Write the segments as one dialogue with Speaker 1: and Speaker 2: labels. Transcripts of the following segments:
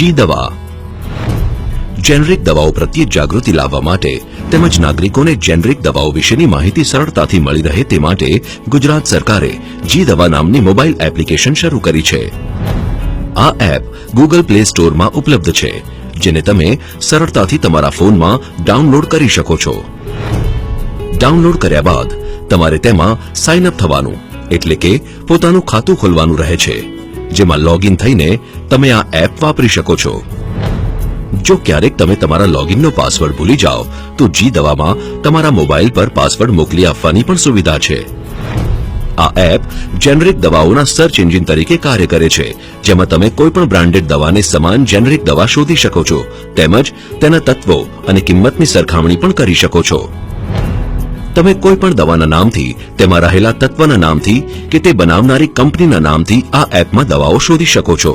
Speaker 1: જી દવા જેનરિક દવાઓ પ્રત્યે જાગૃતિ લાવવા માટે તેમજ નાગરિકોને જેનરિક દવાઓ વિશેની માહિતી સરળતાથી મળી રહે તે માટે ગુજરાત સરકારે જી દવા નામની મોબાઈલ એપ્લિકેશન શરૂ કરી છે। આ એપ ગૂગલ પ્લે સ્ટોરમાં ઉપલબ્ધ છે, જેને તમે સરળતાથી તમારા ફોનમાં ડાઉનલોડ કરી શકો છો। ડાઉનલોડ કર્યા બાદ તમારે તેમાં સાઇન અપ થવાનું એટલે કે પોતાનું ખાતું ખોલવાનું રહે છે, જેમાં લોગિન થઈને તમે આ એપ વાપરી શકો છો। જો ક્યારેક તમે તમારા લોગિનનો પાસવર્ડ ભૂલી જાઓ તો જી દવામાં તમારા મોબાઈલ પર પાસવર્ડ મોકલી આપવાની પણ સુવિધા છે। આ એપ જેનરિક દવાઓના સર્ચ એન્જિન તરીકે કાર્ય કરે છે, જેમાં તમે કોઈ પણ બ્રાન્ડેડ દવાને સમાન જેનરિક દવા શોધી શકો છો તેમજ તેના તત્વો અને કિંમતની સરખામણી પણ કરી શકો છો। તમે કોઈ પણ દવાના નામથી, તેમાં રહેલા તત્વના નામથી કે તે બનાવનારી કંપનીના નામથી આ એપમાં દવાઓ શોધી શકો છો।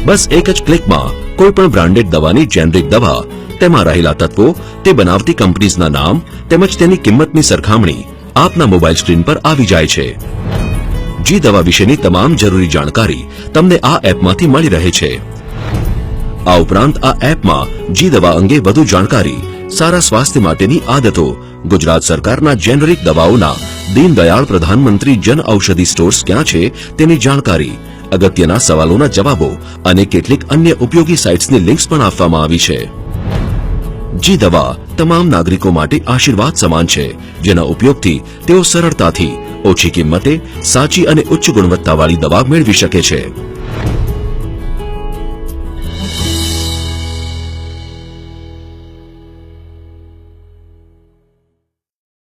Speaker 1: બસ એક જ ક્લિકમાં કોઈ પણ બ્રાન્ડેડ દવાની જેનરિક દવા, તેમાં રહેલા તત્વો, તે બનાવતી કંપનીઝના નામ તેમજ તેની કિંમતની સરખામણી આપના મોબાઈલ સ્ક્રીન પર આવી જાય છે। જી દવા વિશેની તમામ જરૂરી જાણકારી તમને આ એપમાંથી મળી રહે છે। આ ઉપરાંત આ એપમાં જી દવા અંગે વધુ જાણકારી, સારા સ્વાસ્થ્ય માટેની આદતો, ગુજરાત સરકારના જેનરિક દવાઓના દીનદયાળ પ્રધાનમંત્રી જન ઔષધિ સ્ટોર્સ ક્યાં છે તેની જાણકારી, અગત્યના સવાલોના જવાબો અને કેટલીક અન્ય ઉપયોગી સાઇટ્સની લિંક્સ પણ આપવામાં આવી છે। જી દવા તમામ નાગરિકો માટે આશીર્વાદ સમાન છે, જેના ઉપયોગથી તેઓ સરળતાથી ઓછી કિંમતે સાચી અને ઉચ્ચ ગુણવત્તાવાળી દવા મેળવી શકે છે।